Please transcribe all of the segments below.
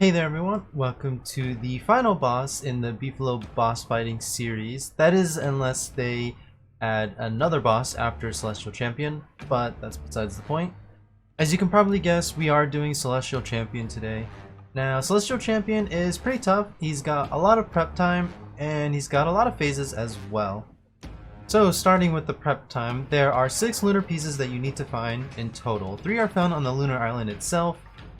Hey there everyone, welcome to the final boss in the Beefalo Boss fighting series. That is, unless they add another boss after Celestial Champion, but that's besides the point. As you can probably guess, we are doing Celestial Champion today. Now, Celestial Champion is pretty tough. He's got a lot of prep time, and he's got a lot of phases as well. So, starting with the prep time, there are 6 lunar pieces that you need to find in total. 3 are found on the lunar island itself,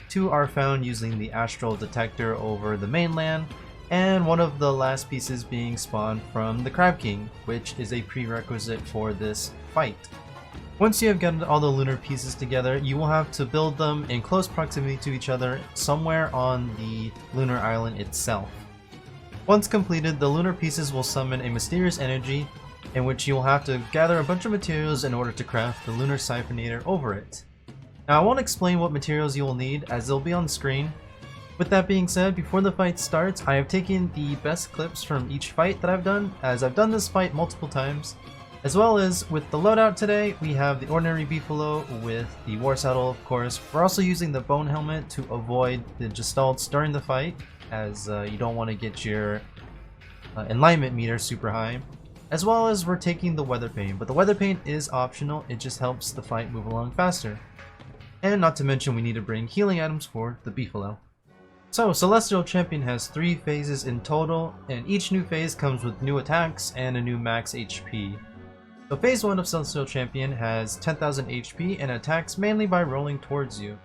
2 are found using the astral detector over the mainland, and one of the last pieces being spawned from the Crab King, which is a prerequisite for this fight. Once you have gotten all the lunar pieces together, you will have to build them in close proximity to each other somewhere on the lunar island itself. Once completed, the lunar pieces will summon a mysterious energy in which you will have to gather a bunch of materials in order to craft the lunar siphonator over it. Now, I won't explain what materials you will need, as they'll be on screen. With that being said, before the fight starts, I have taken the best clips from each fight that I've done, as I've done this fight multiple times. As well as with the loadout today, we have the ordinary Beefalo with the war saddle, of course. We're also using the bone helmet to avoid the gestalts during the fight, as you don't want to get your Enlightenment meter super high. As well as we're taking the weather paint, but the weather paint is optional, it just helps the fight move along faster. And not to mention we need to bring healing items for the Beefalo. So, Celestial Champion has 3 phases in total, and each new phase comes with new attacks and a new max HP. So phase 1 of Celestial Champion has 10,000 HP and attacks mainly by rolling towards you.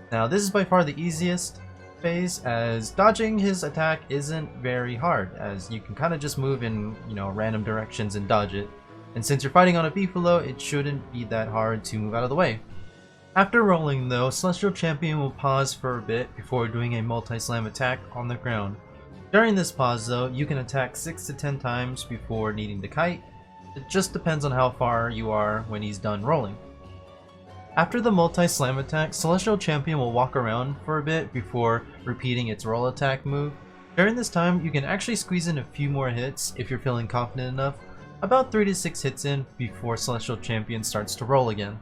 Now this is by far the easiest phase, as dodging his attack isn't very hard, as you can kind of just move in random directions and dodge it. And since you're fighting on a Beefalo, it shouldn't be that hard to move out of the way. After rolling though, Celestial Champion will pause for a bit before doing a multi-slam attack on the ground. During this pause though, you can attack 6 to 10 times before needing to kite. It just depends on how far you are when he's done rolling. After the multi-slam attack, Celestial Champion will walk around for a bit before repeating its roll attack move. During this time, you can actually squeeze in a few more hits if you're feeling confident enough, about 3 to 6 hits in before Celestial Champion starts to roll again.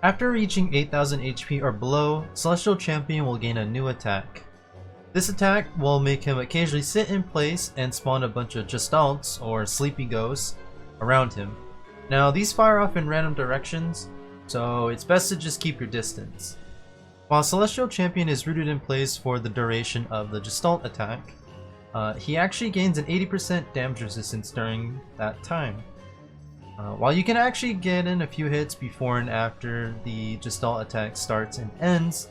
After reaching 8,000 HP or below, Celestial Champion will gain a new attack. This attack will make him occasionally sit in place and spawn a bunch of gestalts, or sleepy ghosts, around him. Now these fire off in random directions, so it's best to just keep your distance. While Celestial Champion is rooted in place for the duration of the gestalt attack, he actually gains an 80% damage resistance during that time. While you can actually get in a few hits before and after the Gestalt attack starts and ends,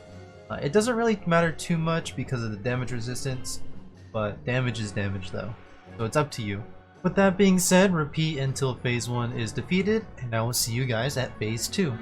it doesn't really matter too much because of the damage resistance, but damage is damage though, so it's up to you. With that being said, repeat until phase 1 is defeated, and I will see you guys at phase 2.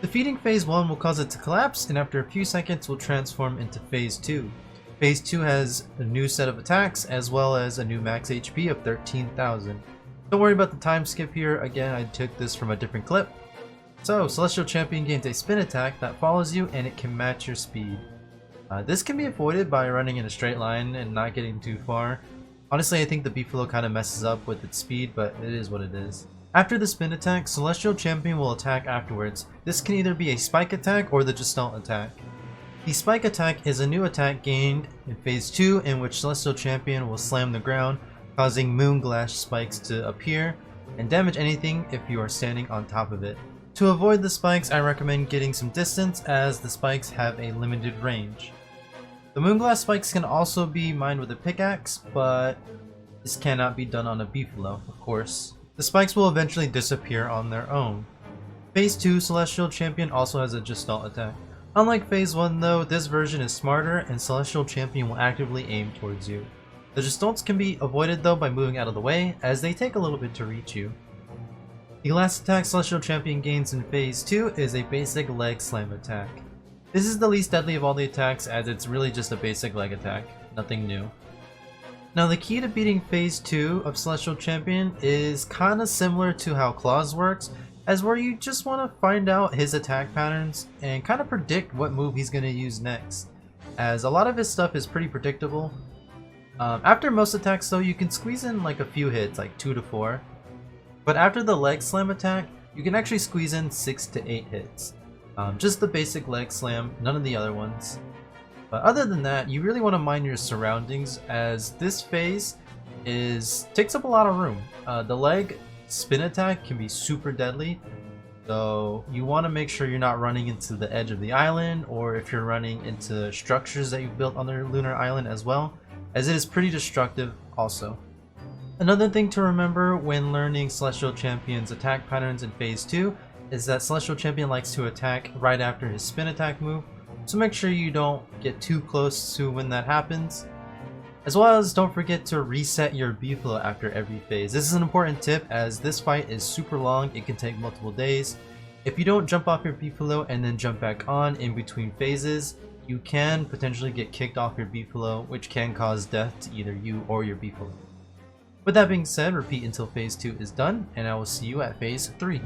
Defeating Phase 1 will cause it to collapse, and after a few seconds will transform into Phase 2. Phase 2 has a new set of attacks, as well as a new max HP of 13,000. Don't worry about the time skip here, again I took this from a different clip. So, Celestial Champion gains a spin attack that follows you and it can match your speed. This can be avoided by running in a straight line and not getting too far. Honestly, I think the Beefalo kind of messes up with its speed, but it is what it is. After the spin attack, Celestial Champion will attack afterwards. This can either be a spike attack or the Gestalt attack. The spike attack is a new attack gained in Phase 2 in which Celestial Champion will slam the ground, causing Moonglass spikes to appear and damage anything if you are standing on top of it. To avoid the spikes, I recommend getting some distance as the spikes have a limited range. The Moonglass spikes can also be mined with a pickaxe, but this cannot be done on a Beefalo, of course. The spikes will eventually disappear on their own. Phase 2 Celestial Champion also has a Gestalt attack. Unlike Phase 1 though, this version is smarter and Celestial Champion will actively aim towards you. The Gestalts can be avoided though by moving out of the way, as they take a little bit to reach you. The last attack Celestial Champion gains in Phase 2 is a basic leg slam attack. This is the least deadly of all the attacks as it's really just a basic leg attack, nothing new. Now the key to beating Phase 2 of Celestial Champion is kinda similar to how Claws works, as where you just want to find out his attack patterns and kind of predict what move he's going to use next, as a lot of his stuff is pretty predictable. After most attacks though, you can squeeze in like a few hits, like 2 to 4. But after the leg slam attack, you can actually squeeze in 6 to 8 hits. Just the basic leg slam, none of the other ones. But other than that, you really want to mind your surroundings, as this phase takes up a lot of room. The leg spin attack can be super deadly, so you want to make sure you're not running into the edge of the island, or if you're running into structures that you've built on the lunar island as well, as it is pretty destructive also. Another thing to remember when learning Celestial Champion's attack patterns in Phase 2 is that Celestial Champion likes to attack right after his spin attack move, so make sure you don't get too close to when that happens. As well as don't forget to reset your Beefalo after every phase. This is an important tip as this fight is super long, it can take multiple days. If you don't jump off your Beefalo and then jump back on in between phases, you can potentially get kicked off your Beefalo, which can cause death to either you or your Beefalo. With that being said, repeat until Phase 2 is done, and I will see you at Phase 3.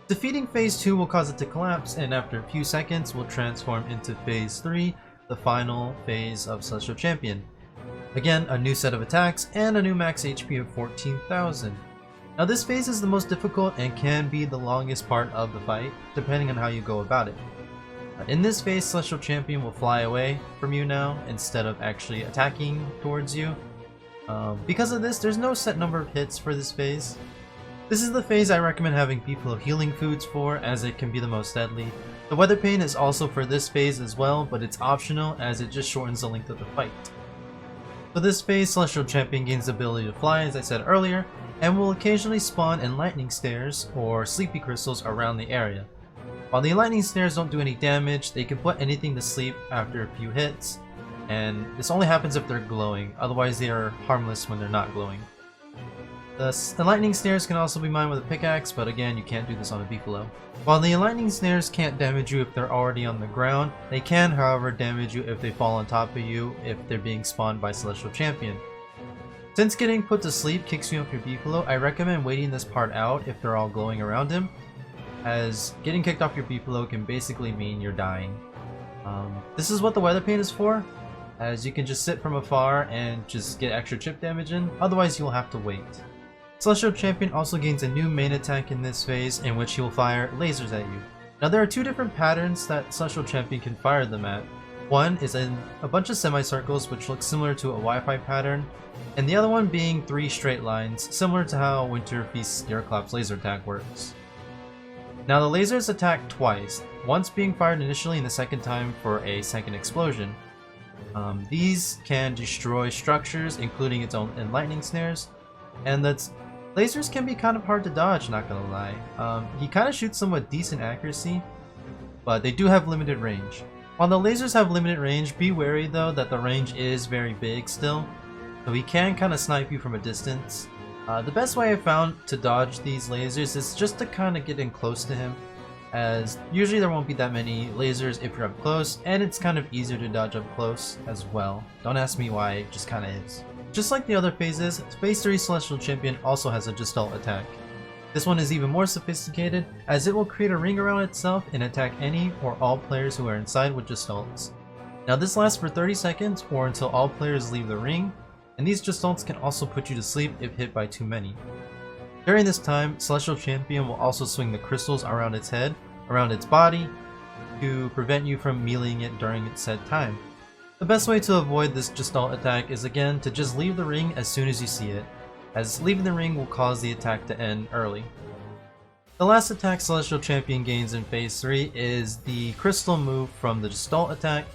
Defeating phase 2 will cause it to collapse, and after a few seconds will transform into phase 3, the final phase of Celestial Champion. Again, a new set of attacks and a new max HP of 14,000. Now this phase is the most difficult and can be the longest part of the fight, depending on how you go about it. In this phase, Celestial Champion will fly away from you now, instead of actually attacking towards you. Because of this, there's no set number of hits for this phase. This is the phase I recommend having Beefalo healing foods for, as it can be the most deadly. The Weather Pain is also for this phase as well, but it's optional as it just shortens the length of the fight. For this phase, Celestial Champion gains the ability to fly, as I said earlier, and will occasionally spawn Enlightening Snares or Sleepy Crystals around the area. While the Enlightening Snares don't do any damage, they can put anything to sleep after a few hits, and this only happens if they're glowing, otherwise they are harmless when they're not glowing. The Enlightening Snares can also be mined with a pickaxe, but again, you can't do this on a Beefalo. While the Enlightening Snares can't damage you if they're already on the ground, they can, however, damage you if they fall on top of you if they're being spawned by Celestial Champion. Since getting put to sleep kicks you off your Beefalo, I recommend waiting this part out if they're all glowing around him, as getting kicked off your Beefalo can basically mean you're dying. This is what the Weather Pain is for, as you can just sit from afar and just get extra chip damage in, otherwise you'll have to wait. Celestial Champion also gains a new main attack in this phase, in which he will fire lasers at you. Now there are two different patterns that Celestial Champion can fire them at. One is in a bunch of semicircles which look similar to a Wi-Fi pattern, and the other one being 3 straight lines, similar to how Winter Feast's Earclap's laser attack works. Now the lasers attack twice, once being fired initially and the second time for a second explosion. These can destroy structures, including its own Enlightening Snares, and lasers can be kind of hard to dodge, not gonna lie. He kind of shoots them with decent accuracy, but they do have limited range. While the lasers have limited range, be wary though that the range is very big still, so he can kind of snipe you from a distance. The best way I found to dodge these lasers is just to kind of get in close to him, as usually there won't be that many lasers if you're up close, and it's kind of easier to dodge up close as well. Don't ask me why, it just kind of is. Just like the other phases, Phase 3 Celestial Champion also has a Gestalt attack. This one is even more sophisticated, as it will create a ring around itself and attack any or all players who are inside with Gestalts. Now this lasts for 30 seconds or until all players leave the ring, and these Gestalts can also put you to sleep if hit by too many. During this time, Celestial Champion will also swing the crystals around its head, around its body, to prevent you from meleeing it during its said time. The best way to avoid this Gestalt attack is again to just leave the ring as soon as you see it, as leaving the ring will cause the attack to end early. The last attack Celestial Champion gains in Phase 3 is the crystal move from the Gestalt attack,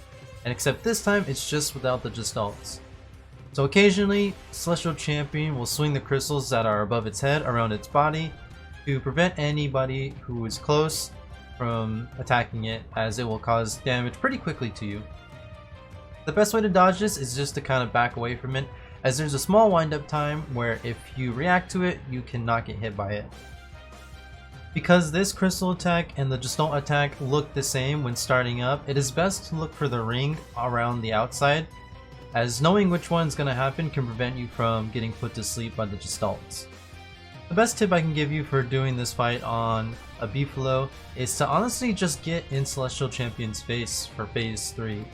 and except this time it's just without the Gestalts. So occasionally, Celestial Champion will swing the crystals that are above its head around its body to prevent anybody who is close from attacking it, as it will cause damage pretty quickly to you. The best way to dodge this is just to kind of back away from it, as there's a small wind-up time where if you react to it, you cannot get hit by it. Because this crystal attack and the Gestalt attack look the same when starting up, it is best to look for the ring around the outside, as knowing which one's going to happen can prevent you from getting put to sleep by the Gestalts. The best tip I can give you for doing this fight on a Beefalo is to honestly just get in Celestial Champion's face for Phase 3.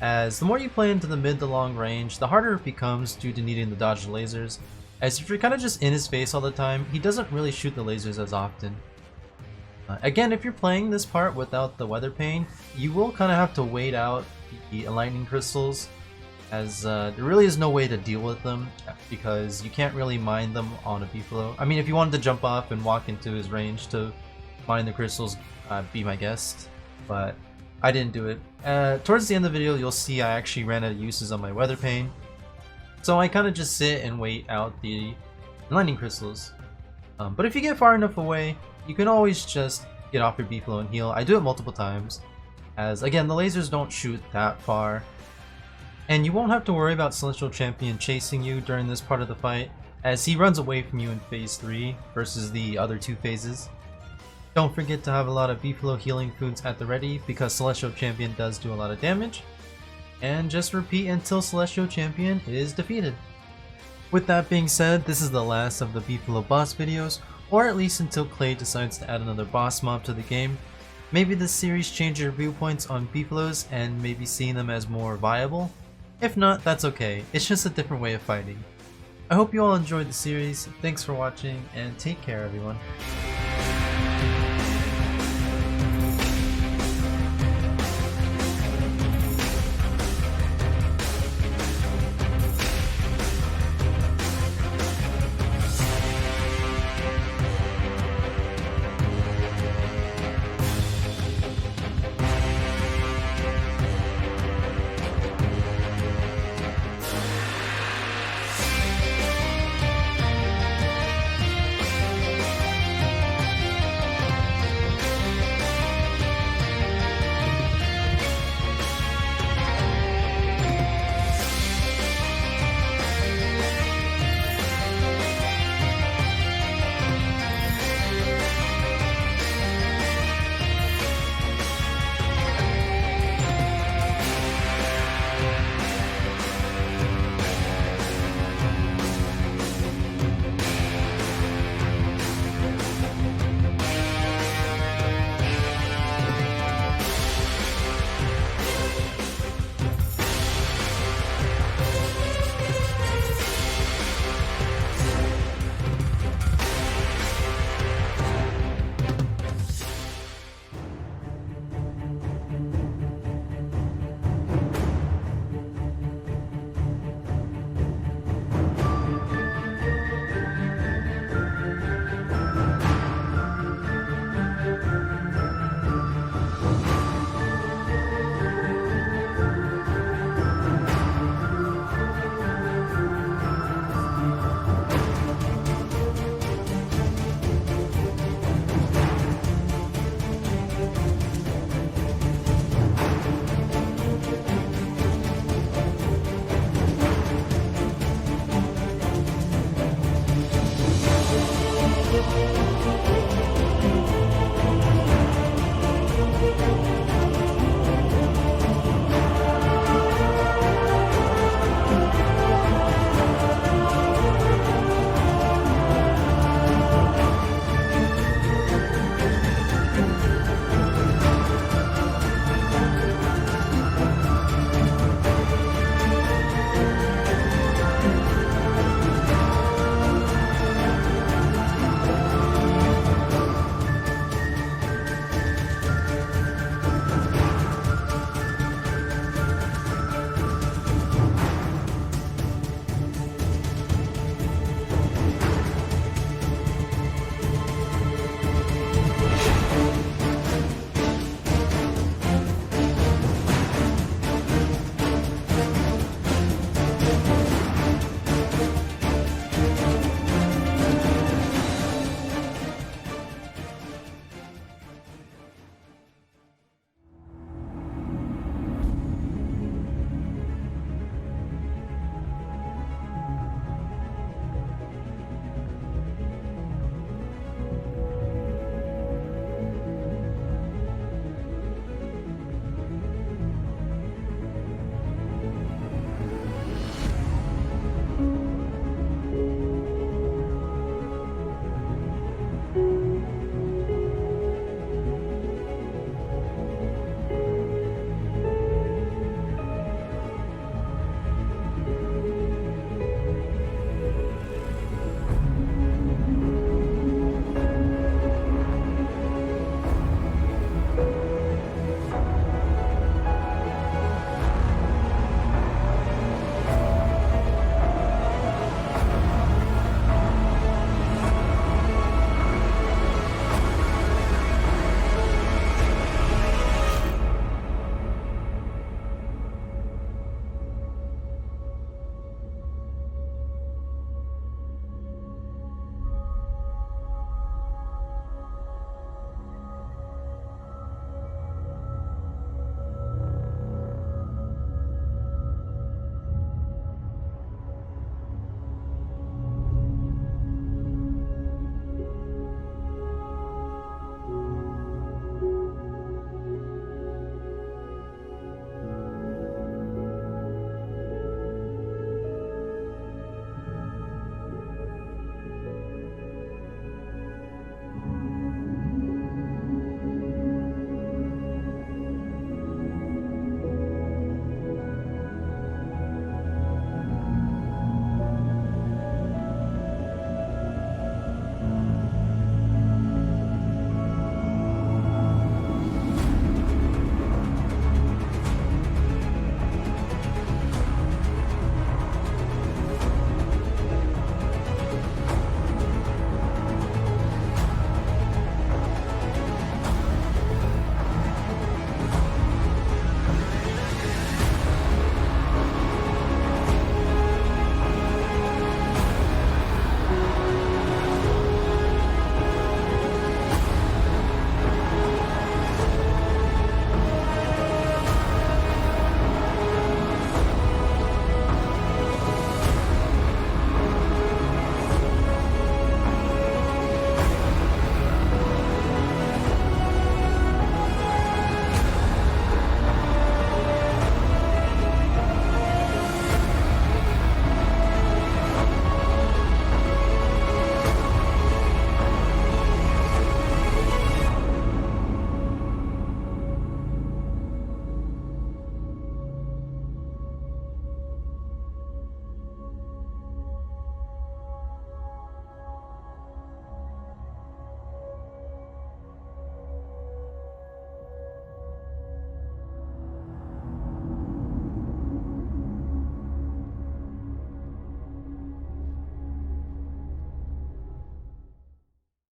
As the more you play into the mid to long range, the harder it becomes due to needing to dodge the lasers, as if you're kind of just in his face all the time, he doesn't really shoot the lasers as often. Again, if you're playing this part without the Weather Pain, you will kind of have to wait out the Enlightening Crystals, as there really is no way to deal with them, because you can't really mine them on a Beefalo. I mean, if you wanted to jump off and walk into his range to mine the crystals, be my guest, but I didn't do it. Towards the end of the video, you'll see I actually ran out of uses on my Weather Pain, so I kind of just sit and wait out the Enlightening Crystals. But if you get far enough away, you can always just get off your Beefalo and heal. I do it multiple times, as again, the lasers don't shoot that far. And you won't have to worry about Celestial Champion chasing you during this part of the fight, as he runs away from you in Phase 3 versus the other 2 phases. Don't forget to have a lot of Beefalo healing foods at the ready, because Celestial Champion does do a lot of damage. And just repeat until Celestial Champion is defeated. With that being said, this is the last of the Beefalo Boss videos. or at least until Clay decides to add another boss mob to the game. Maybe this series changed your viewpoints on Beefalos and maybe seeing them as more viable? If not, that's okay, it's just a different way of fighting. I hope you all enjoyed the series, thanks for watching, and take care everyone.